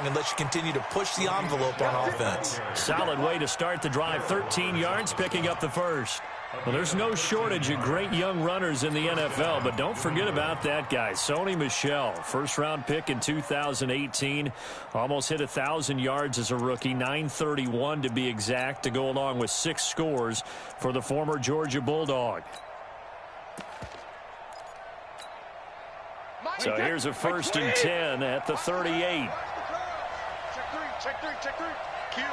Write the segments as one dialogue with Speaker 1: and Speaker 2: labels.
Speaker 1: long unless you continue to push the envelope on offense.
Speaker 2: Solid way to start the drive. 13 yards, picking up the first. Well, there's no shortage of great young runners in the NFL, but don't forget about that guy, Sony Michel. First-round pick in 2018. Almost hit 1,000 yards as a rookie, 931 to be exact, to go along with 6 scores for the former Georgia Bulldog. So here's a 1st and 10 at the 38.
Speaker 3: Check three. Kill.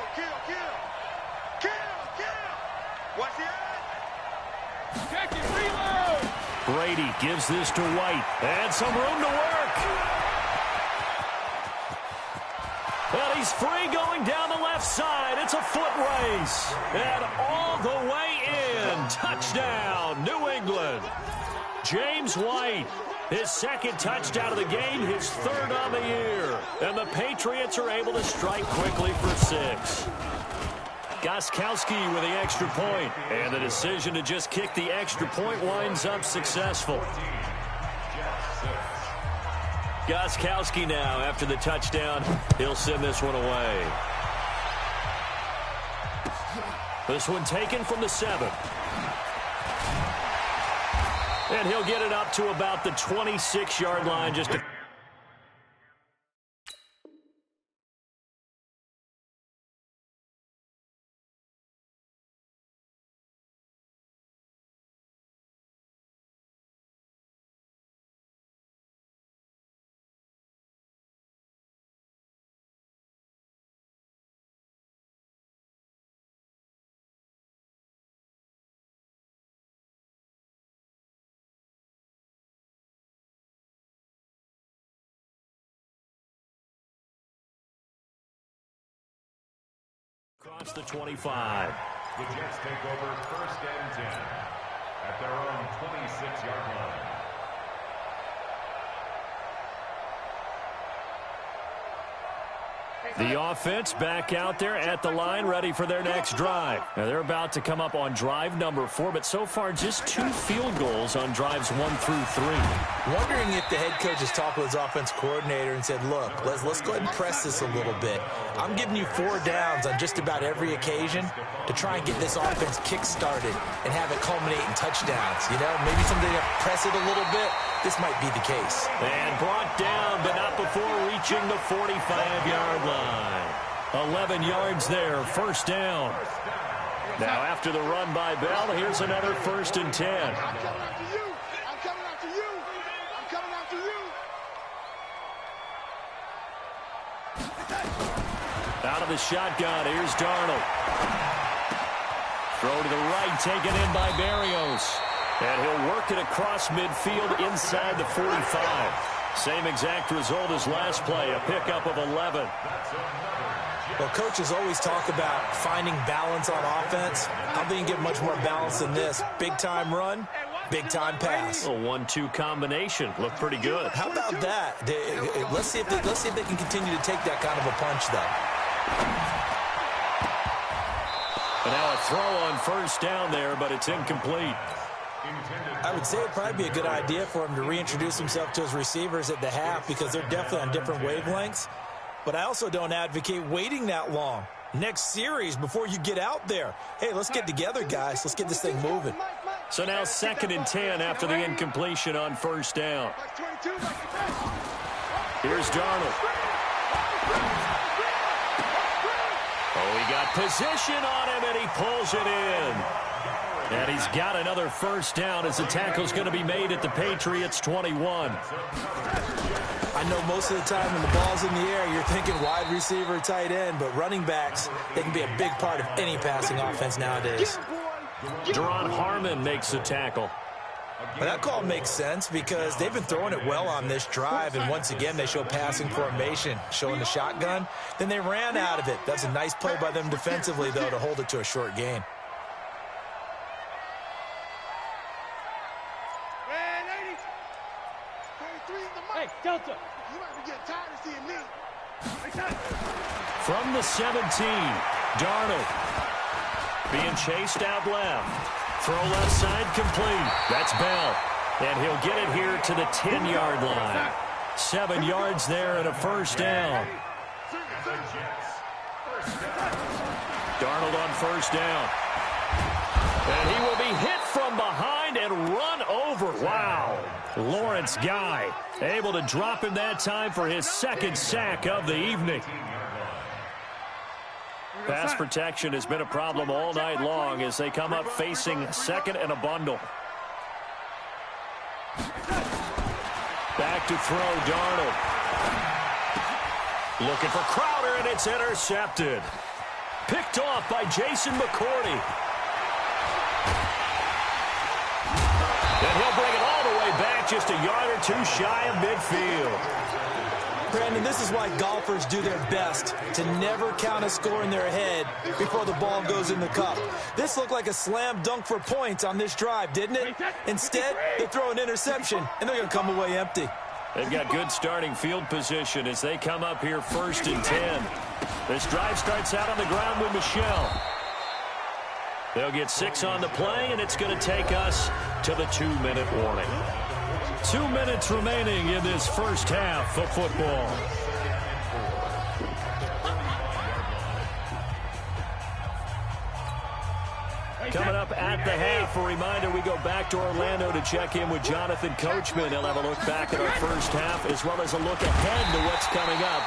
Speaker 3: What's the check it, reload.
Speaker 2: Brady gives this to White. And some room to work. And he's free going down the left side. It's a foot race. And all the way in. Touchdown, New England. James White. His 2nd touchdown of the game, his 3rd on the year. And the Patriots are able to strike quickly for 6. Gostkowski with the extra point. And the decision to just kick the extra point winds up successful. Gostkowski now, after the touchdown, he'll send this one away. This one taken from the 7. And he'll get it up to about the 26-yard line. Just a across the 25.
Speaker 4: The Jets take over 1st and 10 at their own 26-yard line.
Speaker 2: The offense back out there at the line, ready for their next drive. Now they're about to come up on drive number 4, but so far just 2 field goals on drives 1 through 3.
Speaker 1: Wondering if the head coach has talked with his offense coordinator and said, look, let's go ahead and press this a little bit. I'm giving you 4 downs on just about every occasion to try and get this offense kick-started and have it culminate in touchdowns. You know, maybe somebody to press it a little bit. This might be the case.
Speaker 2: And brought down, but not before reaching the 45-yard line. 11 yards there, 1st down. Now after the run by Bell, here's another 1st and 10.
Speaker 3: I'm coming after you. I'm coming after you. I'm coming after you.
Speaker 2: Out of the shotgun, here's Darnold. Throw to the right, taken in by Berrios. And he'll work it across midfield inside the 45. Same exact result as last play, a pickup of 11.
Speaker 1: Well, coaches always talk about finding balance on offense. I don't think you get much more balance than this. Big-time run, big-time pass.
Speaker 2: A 1-2 combination. Looked pretty good.
Speaker 1: How about that? Let's see if they can continue to take that kind of a punch, though.
Speaker 2: And now a throw on 1st down there, but it's incomplete.
Speaker 1: I would say it'd probably be a good idea for him to reintroduce himself to his receivers at the half because they're definitely on different wavelengths. But I also don't advocate waiting that long. Next series before you get out there. Hey, let's get together, guys. Let's get this thing moving.
Speaker 2: So now 2nd and 10 after the incompletion on 1st down. Here's Darnold. Oh, he got position on him, and he pulls it in. And he's got another 1st down as the tackle's going to be made at the Patriots' 21.
Speaker 1: I know most of the time when the ball's in the air, you're thinking wide receiver, tight end, but running backs, they can be a big part of any passing offense nowadays.
Speaker 2: Deron Harmon makes the tackle.
Speaker 1: But that call makes sense because they've been throwing it well on this drive, and once again, they show passing formation, showing the shotgun. Then they ran out of it. That's a nice play by them defensively, though, to hold it to a short gain.
Speaker 3: Hey, Delta. You might be getting tired of seeing me.
Speaker 2: From the 17, Darnold being chased out left. Throw left side complete. That's Bell. And he'll get it here to the 10-yard line. 7 yards there and a 1st down. Darnold on first down. And he will be hit from behind and run over. Wow. Lawrence Guy able to drop him that time for his second sack of the evening. Pass protection has been a problem all night long as they come up facing second and a bundle. Back to throw, Darnold. Looking for Crowder, and it's intercepted. Picked off by Jason McCourty. And he'll bring it all the way back, just a yard or two shy of midfield.
Speaker 1: Brandon, this is why golfers do their best to never count a score in their head before the ball goes in the cup. This looked like a slam dunk for points on this drive, didn't it? Instead, they throw an interception, and they're going to come away empty.
Speaker 2: They've got good starting field position as they come up here 1st and 10. This drive starts out on the ground with Michelle. They'll get 6 on the play, and it's going to take us to the 2-minute warning. 2 minutes remaining in this first half of football. Coming up at the half, a reminder, we go back to Orlando to check in with Jonathan Coachman. He'll have a look back at our first half as well as a look ahead to what's coming up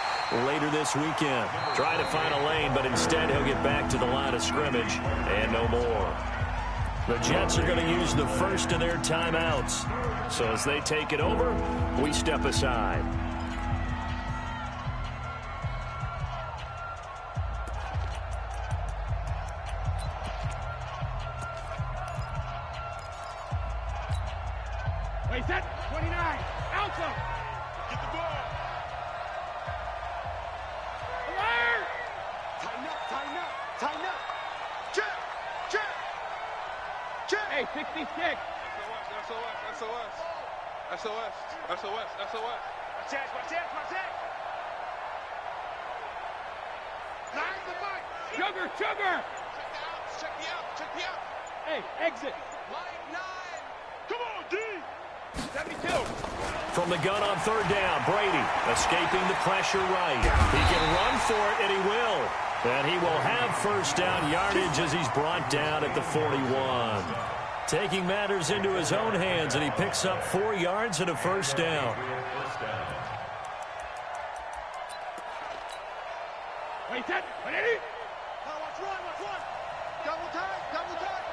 Speaker 2: later this weekend. Trying to find a lane, but instead he'll get back to the line of scrimmage and no more. The Jets are going to use the first of their timeouts. So as they take it over, we step aside.
Speaker 3: Wait, set. 29. Alto. Get the ball. Alert. Tighten up, tighten up, tighten up. Check, check. Check. Hey, 66. SOS, SOS. SOS, SOS, SOS. Watch out, watch out, watch out. Line the mic. Sugar, sugar. Check the out, check the out. Hey, exit. Line 9. Come on, D. 72.
Speaker 2: From the gun on 3rd down, Brady escaping the pressure right. He can run for it, and he will. And he will have 1st down yardage as he's brought down at the 41. Taking matters into his own hands, and he picks up 4 yards and a 1st down.
Speaker 3: Wait, set. Wait, Eddie. Watch one. Double time, double time.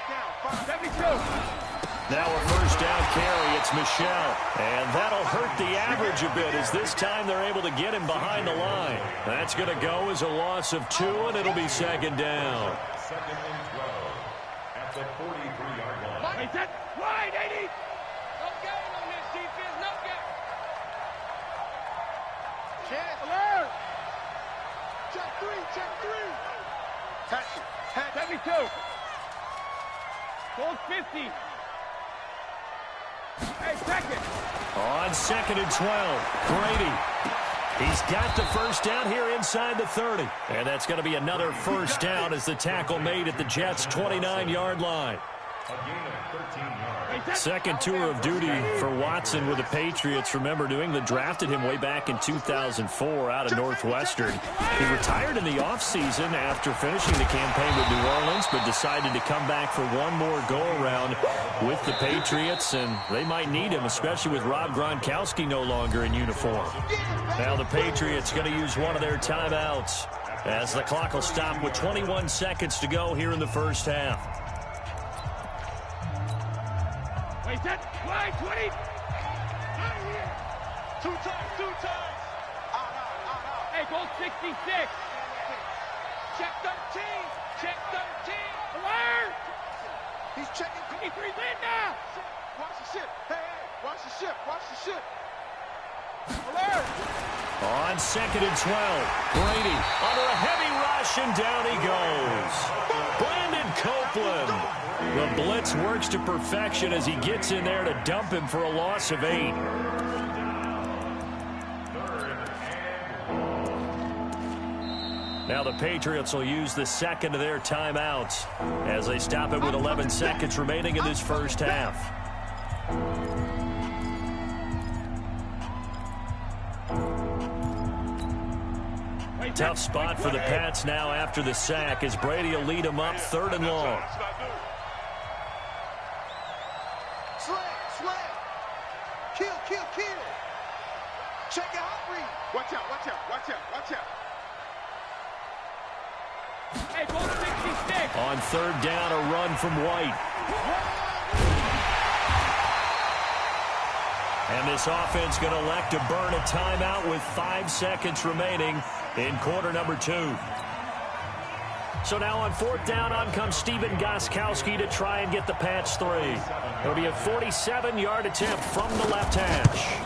Speaker 3: Down. 72.
Speaker 2: Now a 1st down carry. It's Michelle. And that'll hurt the average a bit as this time they're able to get him behind the line. That's going to go as a loss of 2, and it'll be 2nd down.
Speaker 4: 2nd and 12 at the 43-yard line.
Speaker 3: Wait, set. Wide, 80. No game on this defense. No game. Chance. Alert. Check 3. Check 3. Touch it. 72. Goal 50. Hey, second.
Speaker 2: On 2nd and 12, Brady. He's got the 1st down here inside the 30. And that's going to be another 1st down as the tackle made at the Jets' 29-yard line.
Speaker 4: A gain of 13 yards.
Speaker 2: Second tour of duty for Watson with the Patriots. Remember, New England drafted him way back in 2004 out of Northwestern. He retired in the offseason after finishing the campaign with New Orleans, but decided to come back for one more go-around with the Patriots, and they might need him, especially with Rob Gronkowski no longer in uniform. Now the Patriots going to use one of their timeouts as the clock will stop with 21 seconds to go here in the first half.
Speaker 3: Wait, set. Wide, 20. Out here. 2 times. Out. Hey, goal 66. Check 13. Check 13. Alert. He's checking 23. Linda. Watch the ship. Hey, watch the ship. Watch the ship. Alert.
Speaker 2: On 2nd and 12, Brady under a heavy rush, and down he goes. Brandon Copeland. The blitz works to perfection as he gets in there to dump him for a loss of 8. Now the Patriots will use the 2nd of their timeouts as they stop it with 11 seconds remaining in this first half.
Speaker 3: Wait,
Speaker 2: Tough spot for the Pats now after the sack as Brady will lead them up 3rd and long.
Speaker 3: Slam. Kill. Check out Henry. Watch out. Hey, ball 66.
Speaker 2: On 3rd down, a run from White. And this offense going to elect to burn a timeout with 5 seconds remaining in quarter number 2. So now on 4th down, on comes Stephen Gostkowski to try and get the Pats 3. It'll be a 47-yard attempt from the left hash.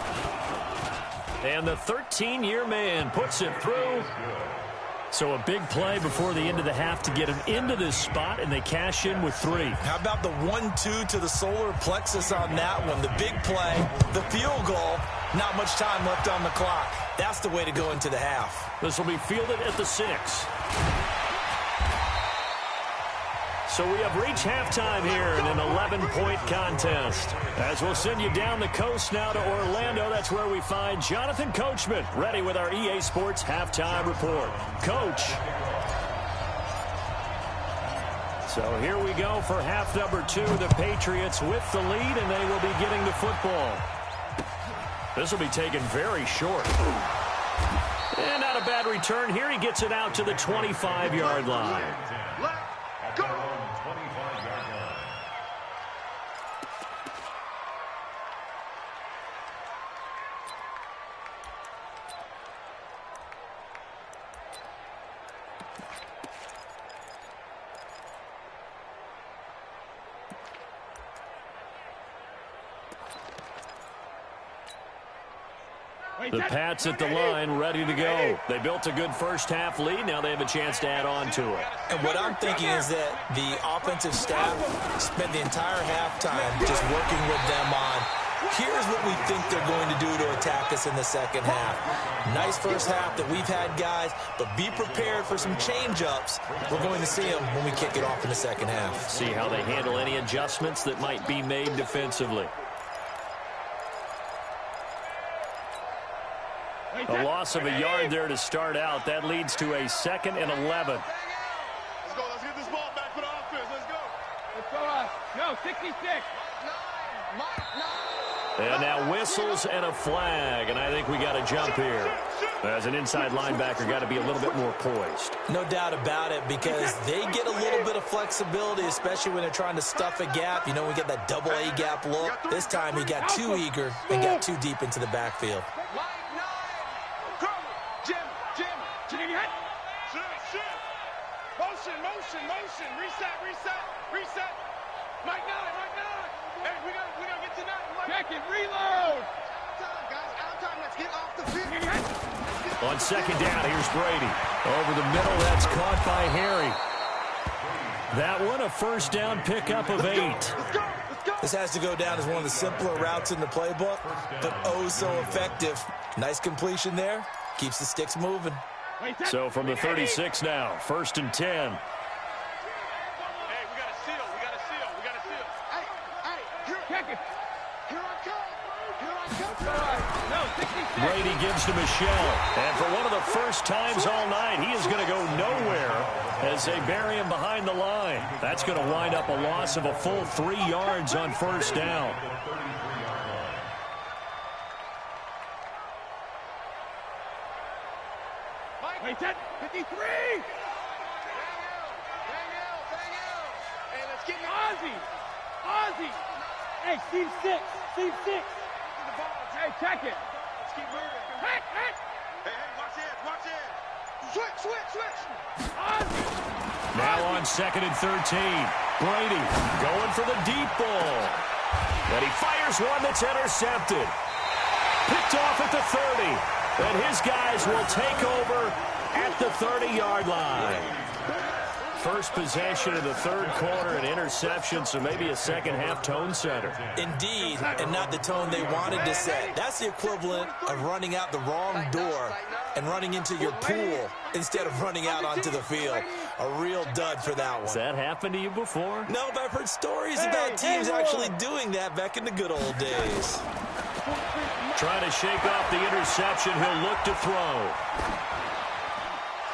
Speaker 2: And the 13-year man puts it through. So a big play before the end of the half to get him into this spot, and they cash in with 3.
Speaker 1: How about the 1-2 to the solar plexus on that one? The big play, the field goal, not much time left on the clock. That's the way to go into the half.
Speaker 2: This will be fielded at the 6. So we have reached halftime here in an 11-point contest. As we'll send you down the coast now to Orlando, that's where we find Jonathan Coachman, ready with our EA Sports Halftime Report. Coach. So here we go for half number 2. The Patriots with the lead, and they will be getting the football. This will be taken very short. And not a bad return here. He gets it out to the 25-yard line.
Speaker 4: At their own 25-yard line.
Speaker 2: The Pats at the line, ready to go. They built a good first-half lead. Now they have a chance to add on to it.
Speaker 1: And what I'm thinking is that the offensive staff spent the entire halftime just working with them on, here's what we think they're going to do to attack us in the second half. Nice first half that we've had, guys, but be prepared for some change-ups. We're going to see them when we kick it off in the second half.
Speaker 2: See how they handle any adjustments that might be made defensively. A loss of a yard there to start out. That leads to a 2nd and 11.
Speaker 3: Let's go. Let's get this ball back for the offense. Let's go. Let's go. No, 66.
Speaker 2: And now whistles and a flag, and I think we got a jump here. As an inside linebacker, got to be a little bit more poised.
Speaker 1: No doubt about it, because they get a little bit of flexibility, especially when they're trying to stuff a gap. You know, we get that double A gap look. This time he got too eager and got too deep into the backfield.
Speaker 3: Motion. Reset. Mike 9. Hey, we gotta get to 9. Check it. Reload. Out of time. Let's get off the field.
Speaker 2: On 2nd down, here's Brady. Over the middle, that's caught by Harry. That one, a first down pickup of 8.
Speaker 3: Let's go.
Speaker 1: This has to go down as one of the simpler routes in the playbook, but oh so effective. Nice completion there. Keeps the sticks moving.
Speaker 2: So from the 36 now, 1st and 10. Brady gives to Michelle, and for one of the first times all night, he is going to go nowhere as they bury him behind the line. That's going to wind up a loss of a full 3 yards on 1st down.
Speaker 3: Wait, 10, 53! Hey, let's get Ozzy! Hey, Steve 6! Hey, check it! Let's keep moving. Hey, watch it! Switch! Ozzy!
Speaker 2: Now on 2nd and 13. Brady going for the deep ball. And he fires one that's intercepted. Picked off at the 30. And his guys will take over at the 30-yard line. First possession of the 3rd quarter, an interception, so maybe a second-half tone setter.
Speaker 1: Indeed, and not the tone they wanted to set. That's the equivalent of running out the wrong door and running into your pool instead of running out onto the field. A real dud for that one.
Speaker 2: Has that happened to you before?
Speaker 1: No, but I've heard stories about teams actually doing that back in the good old days.
Speaker 2: Trying to shake off the interception. He'll look to throw.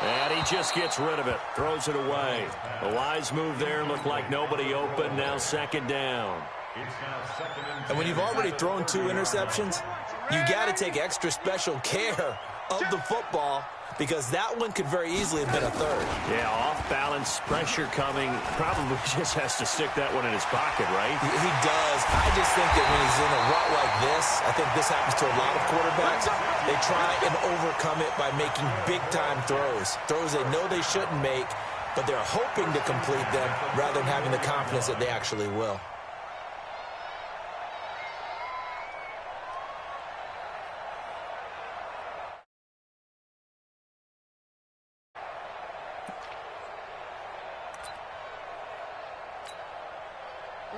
Speaker 2: And he just gets rid of it. Throws it away. A wise move there. Looked like nobody open. Now second down.
Speaker 1: And when you've already thrown 2 interceptions, you got to take extra special care of the football, because that one could very easily have been a 3rd.
Speaker 2: Yeah, off balance, pressure coming. Probably just has to stick that one in his pocket, right?
Speaker 1: He does. I just think that when he's in a rut like this, I think this happens to a lot of quarterbacks, they try and overcome it by making big-time throws. Throws they know they shouldn't make, but they're hoping to complete them rather than having the confidence that they actually will.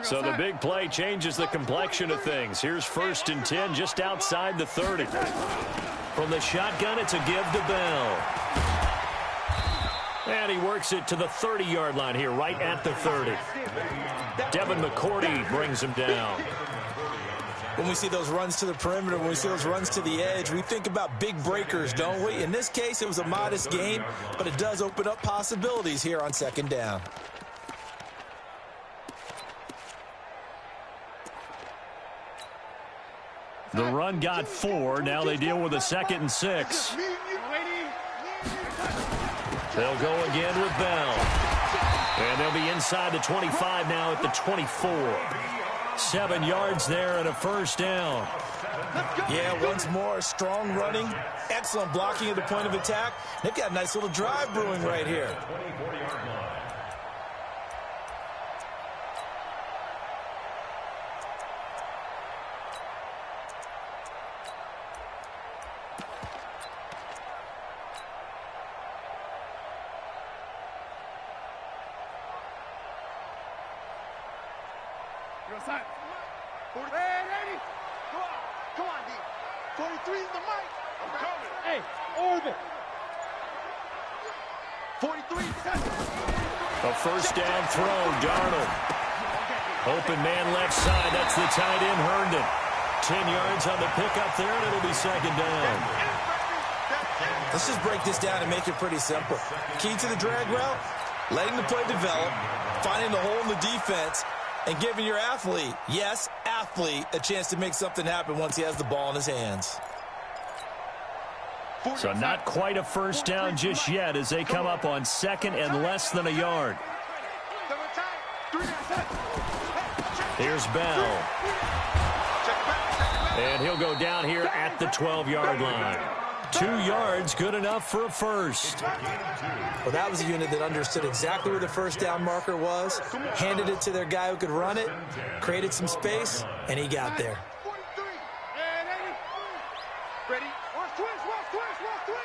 Speaker 2: So the big play changes the complexion of things. Here's 1st and 10 just outside the 30. From the shotgun, it's a give to Bell. And he works it to the 30-yard line here, right at the 30. Devin McCourty brings him down.
Speaker 1: When we see those runs to the perimeter, when we see those runs to the edge, we think about big breakers, don't we? In this case, it was a modest gain, but it does open up possibilities here on 2nd down.
Speaker 2: The run got 4. Now they deal with a 2nd and 6. They'll go again with Bell. And they'll be inside the 25 now at the 24. 7 yards there and a 1st down.
Speaker 1: Yeah, once more, strong running, excellent blocking at the point of attack. They've got a nice little drive brewing right here.
Speaker 3: Come on, D. 43 is the mic. I'm coming. Hey, orbit. 43.
Speaker 2: A 1st down throw, Darnold. Open man left side. That's the tight end, Herndon. 10 yards on the pickup there, and it'll be 2nd down.
Speaker 1: Let's just break this down and make it pretty simple. Key to the drag route, letting the play develop, finding the hole in the defense, and giving your athlete, yes, athlete, a chance to make something happen once he has the ball in his hands.
Speaker 2: So not quite a 1st down just yet as they come up on 2nd and less than a yard. Here's Bell. And he'll go down here at the 12-yard line. 2 yards, good enough for a 1st.
Speaker 1: Well, that was a unit that understood exactly where the 1st down marker was, handed it to their guy who could run it, created some space, and he got there.
Speaker 3: Ready? Watch twist, watch twist, watch twist.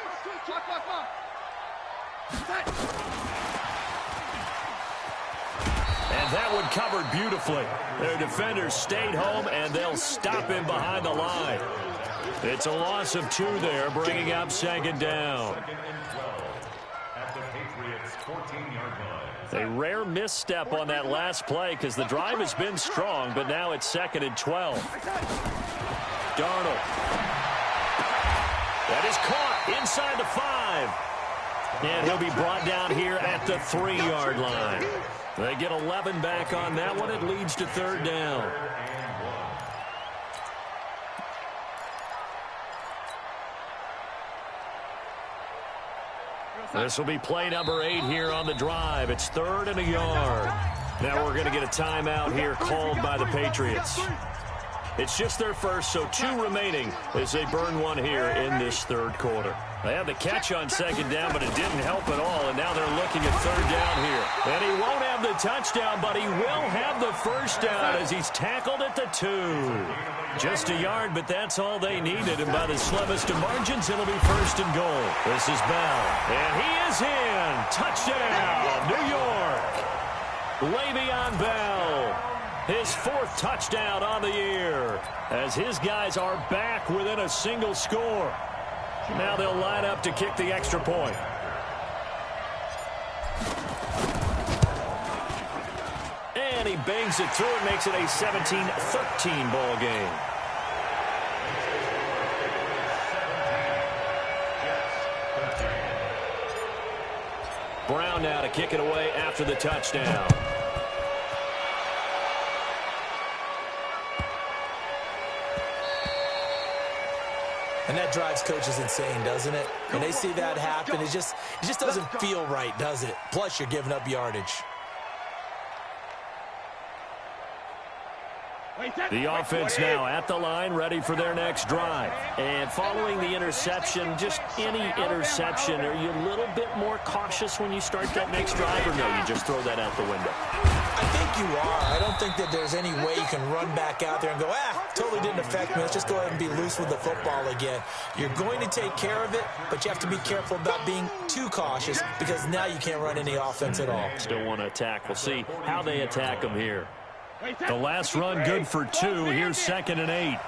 Speaker 2: And that one covered beautifully. Their defenders stayed home, and they'll stop him behind the line. It's a loss of 2 there, bringing up 2nd down.
Speaker 4: At the Patriots' 14-yard line.
Speaker 2: A rare misstep on that last play because the drive has been strong, but now it's 2nd and 12. Darnold. That is caught inside the 5. And he'll be brought down here at the 3-yard line. They get 11 back on that one. It leads to 3rd down. This will be play number 8 here on the drive. It's 3rd and a yard. Now we're going to get a timeout here called by the Patriots. It's just their first, so 2 remaining as they burn one here in this 3rd quarter. They had the catch on 2nd down, but it didn't help at all, and now they're looking at 3rd down here. And he won't have the touchdown, but he will have the 1st down as he's tackled at the 2. Just a yard, but that's all they needed, and by the slimmest of margins, it'll be 1st and goal. This is Bell, and he is in. Touchdown, New York. Le'Veon Bell. His 4th touchdown on the year as his guys are back within a single score. Now they'll line up to kick the extra point. And he bangs it through and makes it a 17-13 ball game. Brown now to kick it away after the touchdown.
Speaker 1: And that drives coaches insane, doesn't it? When they see that happen, it just doesn't feel right, does it? Plus, you're giving up yardage.
Speaker 2: The offense now at the line, ready for their next drive. And following the interception, just any interception, are you a little bit more cautious when you start that next drive, or no, you just throw that out the window?
Speaker 1: I think you are. I don't think that there's any way you can run back out there and go, totally didn't affect me. Let's just go ahead and be loose with the football again. You're going to take care of it, but you have to be careful about being too cautious because now you can't run any offense at all.
Speaker 2: Still want to attack. We'll see how they attack them here. The last run good for 2. Here's 2nd and 8.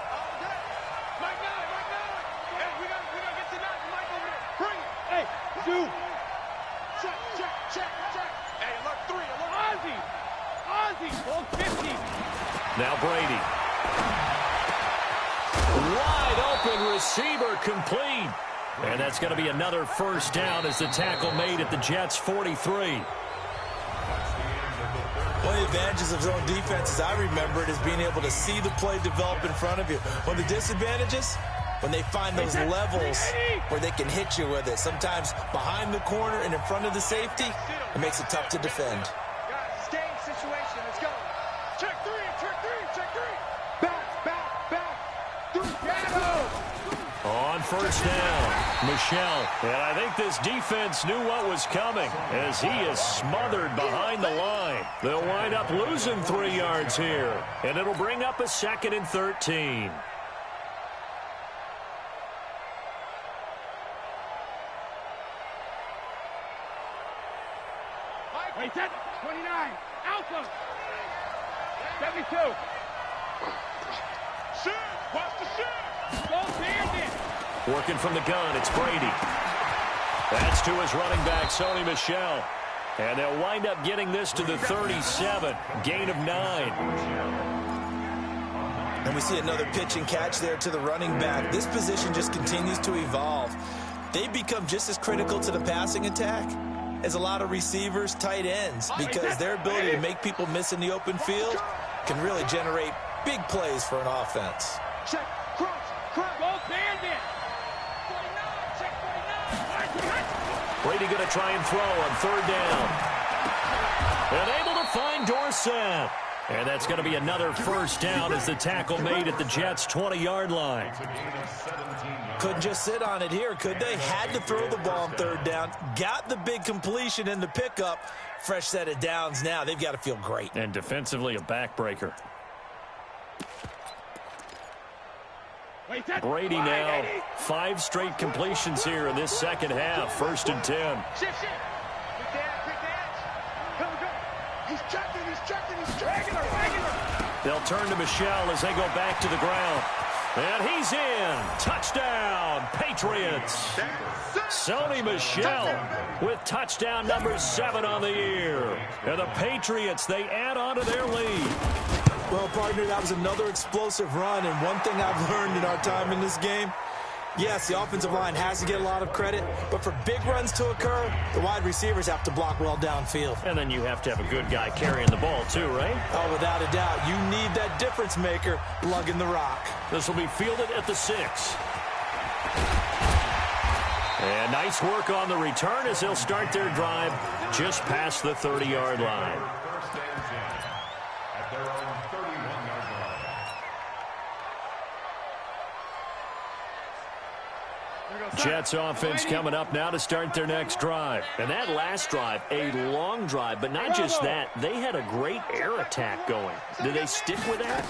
Speaker 2: Now Brady. Wide open receiver complete. And that's going to be another first down as the tackle made at the Jets' 43.
Speaker 1: One of the advantages of zone defense, as I remember it, is being able to see the play develop in front of you. One of the disadvantages, when they find those levels where they can hit you with it. Sometimes behind the corner and in front of the safety, it makes it tough to defend.
Speaker 3: Guys, game situation. Let's go. Check 3, check 3, check 3. Back. Through shadow.
Speaker 2: On first down, Michelle. And I think this defense knew what was coming as he is smothered behind the line. They'll wind up losing 3 yards here, and it'll bring up a 2nd and 13.
Speaker 3: Wait, set. 29. Alpha. 72. Shoot. Watch the shoot. Go bandit.
Speaker 2: Working from the gun, it's Brady. That's to his running back, Sony Michel. And they'll wind up getting this to the 37. Gain of 9.
Speaker 1: And we see another pitch and catch there to the running back. This position just continues to evolve. They become just as critical to the passing attack as a lot of receivers, tight ends, because their ability to make people miss in the open field can really generate big plays for an offense.
Speaker 3: Check. Cross. Go bandit. 49. Check 49.
Speaker 2: Brady going to try and throw on 3rd down. And able to find Dorsett. And that's going to be another first down as the tackle made at the Jets' 20-yard line.
Speaker 1: Couldn't just sit on it here, could they? Had to throw the ball on 3rd down. Got the big completion in the pickup. Fresh set of downs now. They've got to feel great.
Speaker 2: And defensively, a backbreaker. Brady now, 5 straight completions here in this second half. 1st and 10.
Speaker 3: Shift. Quick dance. Here we go. He's checking.
Speaker 2: They'll turn to Michel as they go back to the ground. And he's in. Touchdown, Patriots. Sony Michel with touchdown number 7 on the year. And the Patriots, they add on to their lead.
Speaker 1: Well, partner, that was another explosive run, and one thing I've learned in our time in this game, yes, the offensive line has to get a lot of credit, but for big runs to occur, the wide receivers have to block well downfield.
Speaker 2: And then you have to have a good guy carrying the ball too, right?
Speaker 1: Oh, without a doubt. You need that difference maker lugging the rock.
Speaker 2: This will be fielded at the 6. And nice work on the return as they'll start their drive just past the 30-yard line. Jets offense coming up now to start their next drive. And that last drive, a long drive, but not just that. They had a great air attack going. Do they stick with that?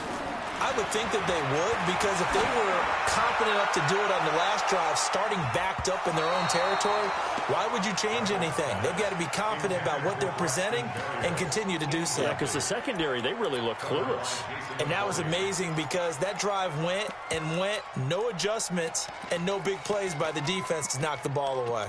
Speaker 1: I would think that they would, because if they were confident enough to do it on the last drive, starting backed up in their own territory, why would you change anything? They've got to be confident about what they're presenting and continue to do so.
Speaker 2: Yeah, because the secondary, they really look clueless.
Speaker 1: And that was amazing because that drive went, no adjustments, and no big plays by the defense to knock the ball away.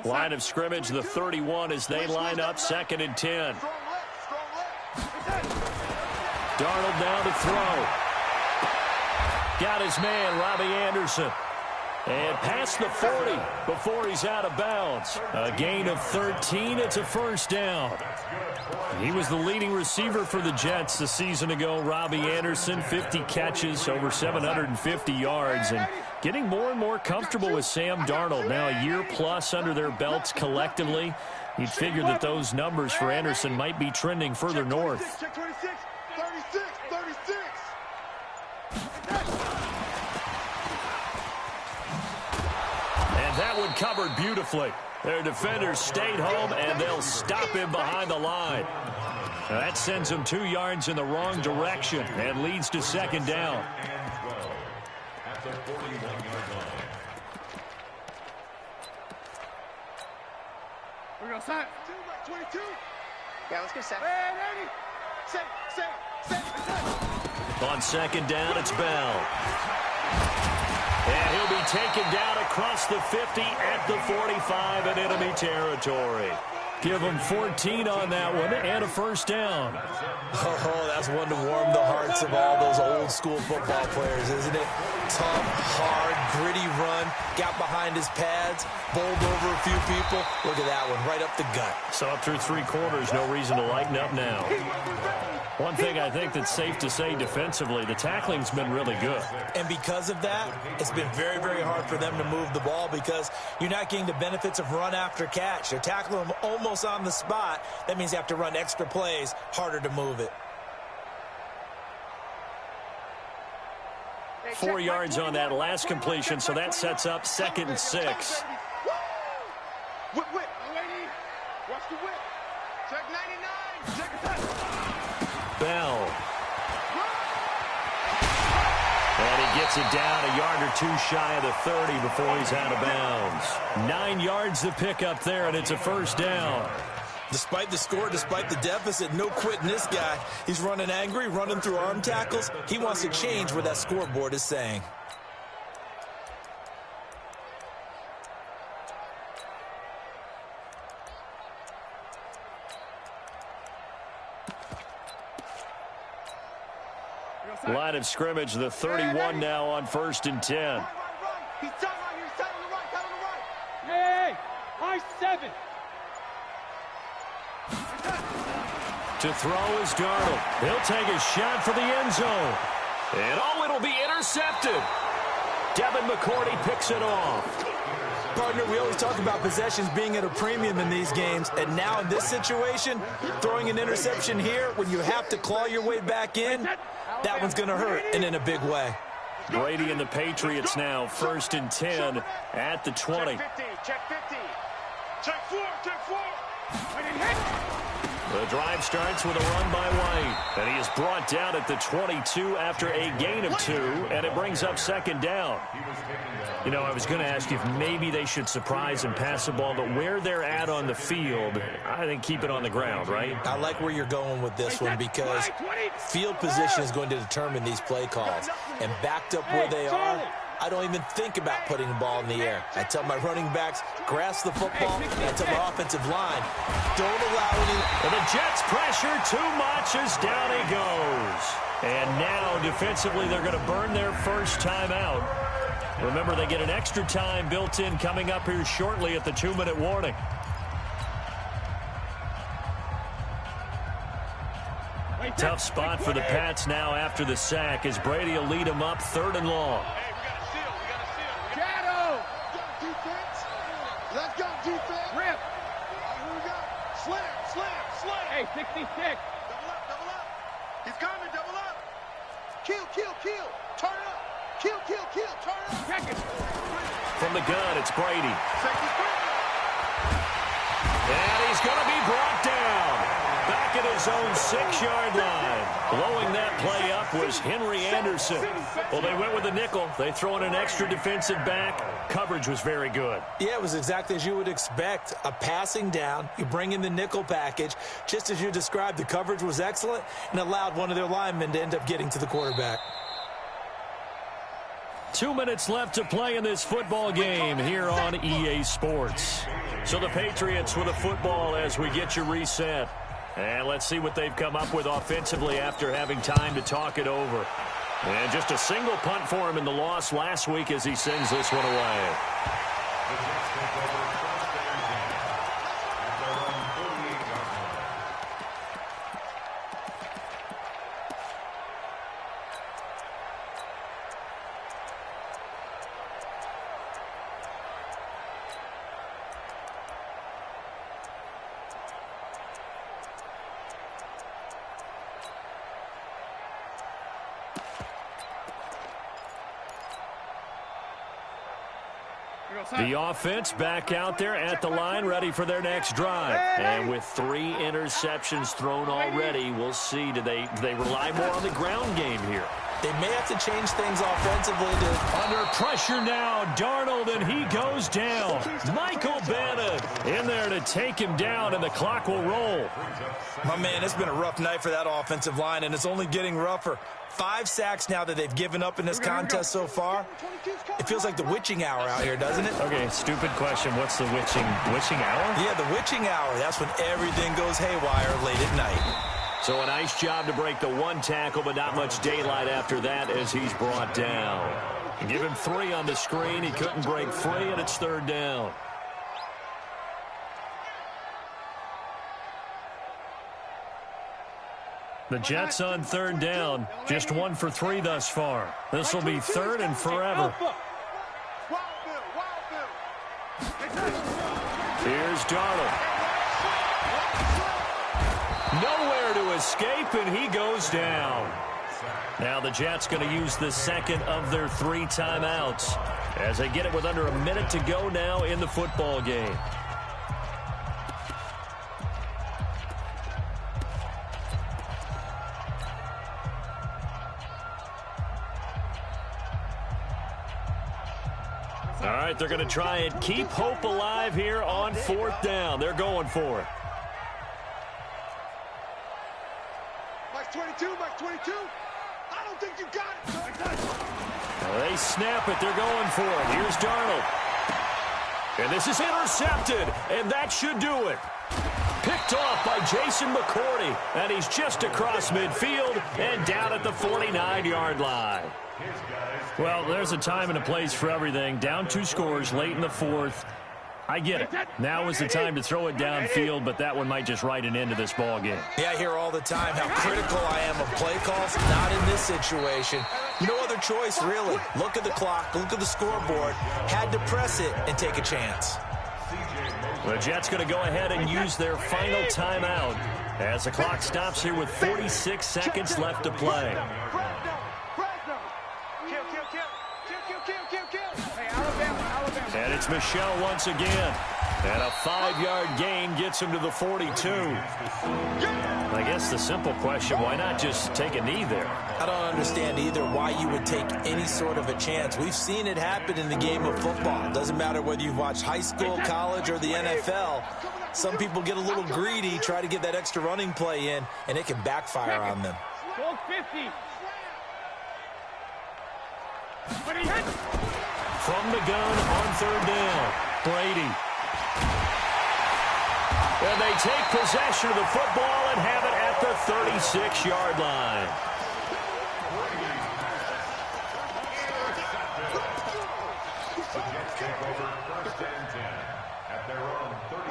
Speaker 2: Line of scrimmage, the 31 as they line up, 2nd and 10. Darnold now to throw. Got his man, Robbie Anderson. And past the 40 before he's out of bounds. A gain of 13. It's a first down. He was the leading receiver for the Jets a season ago. Robbie Anderson, 50 catches, over 750 yards, and getting more and more comfortable with Sam Darnold. Now a year plus under their belts collectively. You'd figure that those numbers for Anderson might be trending further north.
Speaker 3: Check 26, 36, 36.
Speaker 2: And that one covered beautifully. Their defenders stayed home, and they'll stop him behind the line. Now that sends him 2 yards in the wrong direction and leads to second down.
Speaker 4: At the 41-yard line.
Speaker 3: We're going to sign. 22. Yeah, let's get set. Ready. Set.
Speaker 2: On second down, it's Bell. And he'll be taken down across the 50 at the 45 in enemy territory. Give him 14 on that one and a first down.
Speaker 1: Oh, that's one to warm the hearts of all those old school football players, isn't it? Tough, hard, gritty run, got behind his pads, bowled over a few people. Look at that one, right up the gut.
Speaker 2: So up through 3 quarters, no reason to lighten up now. One thing I think that's safe to say defensively, the tackling's been really good.
Speaker 1: And because of that, it's been very, very hard for them to move the ball because you're not getting the benefits of run after catch. They're tackling them almost on the spot. That means you have to run extra plays, harder to move it.
Speaker 2: 4 yards on that last completion, so that sets up 2nd and 6.
Speaker 3: Whip. Watch the whip. Check 99. Check it.
Speaker 2: Bell. And he gets it down a yard or 2 shy of the 30 before he's out of bounds. 9 yards to pick up there, and it's a first down.
Speaker 1: Despite the score, despite the deficit, no quitting this guy. He's running angry, running through arm tackles. He wants to change what that scoreboard is saying.
Speaker 2: Line of scrimmage, the 31 now on 1st and 10.
Speaker 3: He's down on your side on the right, Hey, I-7.
Speaker 2: To throw is Darnold. He'll take a shot for the end zone. And it'll be intercepted. Devin McCourty picks it off.
Speaker 1: Partner, we always talk about possessions being at a premium in these games, and now in this situation, throwing an interception here when you have to claw your way back in, that one's going to hurt, and in a big way.
Speaker 2: Brady and the Patriots now 1st and 10 at the 20.
Speaker 3: Check 50. Check 4.
Speaker 2: The drive starts with a run by White, and he is brought down at the 22 after a gain of 2, and it brings up 2nd down. You know, I was going to ask you if maybe they should surprise and pass the ball, but where they're at on the field, I think keep it on the ground, right?
Speaker 1: I like where you're going with this one because field position is going to determine these play calls. And backed up where they are, I don't even think about putting the ball in the air. I tell my running backs, grasp the football, and I tell my offensive line, don't allow any.
Speaker 2: And the Jets pressure too much as down he goes. And now, defensively, they're going to burn their first timeout. Remember, they get an extra time built in coming up here shortly at the 2-minute warning. Tough spot for the Pats now after the sack as Brady will lead them up 3rd and long.
Speaker 3: Let's go, defense. Rip. Here we go. Slam. Hey, 66. Double up. He's coming, double up. Kill. Turn up. Kill. Turn up. Check it.
Speaker 2: From the gun, it's Brady. And he's going to be brought down. Back at his own 6-yard line. Blowing that play up was Henry Anderson. Well, they went with the nickel. They throw in an extra defensive back. Coverage was very good.
Speaker 1: Yeah, it was exactly as you would expect. A passing down. You bring in the nickel package. Just as you described, the coverage was excellent and allowed one of their linemen to end up getting to the quarterback.
Speaker 2: 2 minutes left to play in this football game here on EA Sports. So the Patriots with a football as we get you reset. And let's see what they've come up with offensively after having time to talk it over. And just a single punt for him in the loss last week as he sends this one away. The offense back out there at the line, ready for their next drive. And with 3 interceptions thrown already, we'll see. Do they rely more on the ground game here?
Speaker 1: They may have to change things offensively.
Speaker 2: Under pressure now, Darnold, and he goes down. Michael Bannon in there to take him down, and the clock will roll.
Speaker 1: My man, it's been a rough night for that offensive line, and it's only getting rougher. 5 sacks now that they've given up in this contest so far. It feels like the witching hour out here, doesn't it?
Speaker 2: Okay, stupid question. What's the witching hour?
Speaker 1: Yeah, the witching hour. That's when everything goes haywire late at night.
Speaker 2: So a nice job to break the 1 tackle, but not much daylight after that as he's brought down. Give him 3 on the screen. He couldn't break free, and it's 3rd down. The Jets on 3rd down. Just 1 for 3 thus far. This will be 3rd and forever. Here's Darnold. Nowhere to escape, and he goes down. Now the Jets going to use the 2nd of their 3 timeouts as they get it with under a minute to go now in the football game. All right, they're going to try and keep hope alive here on 4th down. They're going for it.
Speaker 3: Mike 22, Mike 22. I don't think you got it.
Speaker 2: Well, they snap it. They're going for it. Here's Darnold. And this is intercepted, and that should do it. Picked off by Jason McCourty, and he's just across midfield and down at the 49-yard line. Well, there's a time and a place for everything. Down 2 scores late in the 4th. I get it. Now is the time to throw it downfield, but that one might just write an end to this ball game.
Speaker 1: Yeah, I hear all the time how critical I am of play calls. Not in this situation. No other choice, really. Look at the clock. Look at the scoreboard. Had to press it and take a chance.
Speaker 2: The Jets going to go ahead and use their final timeout as the clock stops here with 46 seconds left to play. And it's Michelle once again. And a 5-yard gain gets him to the 42. I guess the simple question, why not just take a knee there?
Speaker 1: I don't understand either why you would take any sort of a chance. We've seen it happen in the game of football. It doesn't matter whether you've watched high school, college, or the NFL. Some people get a little greedy, try to get that extra running play in, and it can backfire on them.
Speaker 3: Go 50.
Speaker 2: From the gun on 3rd down, Brady. And they take possession of the football and have it at the 36-yard line.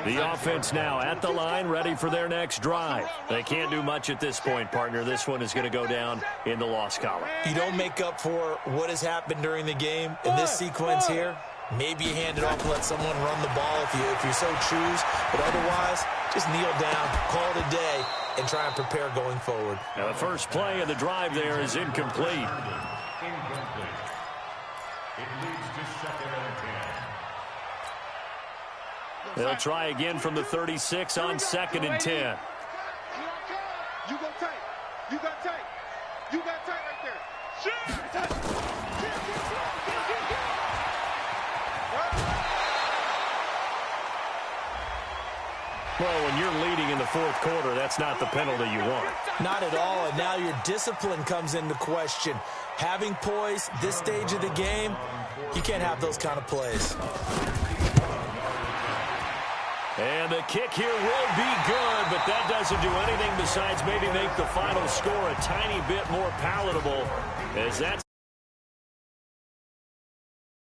Speaker 2: The offense now at the line, ready for their next drive. They can't do much at this point, partner. This one is going to go down in the loss column.
Speaker 1: You don't make up for what has happened during the game in this sequence here. Maybe you hand it off and let someone run the ball if you so choose. But otherwise, just kneel down, call it a day, and try and prepare going forward.
Speaker 2: Now the first play of the drive there is incomplete.
Speaker 4: Incomplete. It leads to 2nd and 10.
Speaker 2: They'll try again from the 36 on 2nd and 10.
Speaker 3: You go tight. You got tight. You got tight right there. Shoot!
Speaker 2: Well, when you're leading in the 4th quarter, that's not the penalty you want.
Speaker 1: Not at all, and now your discipline comes into question. Having poise this stage of the game, you can't have those kind of plays.
Speaker 2: And the kick here will be good, but that doesn't do anything besides maybe make the final score a tiny bit more palatable, as that's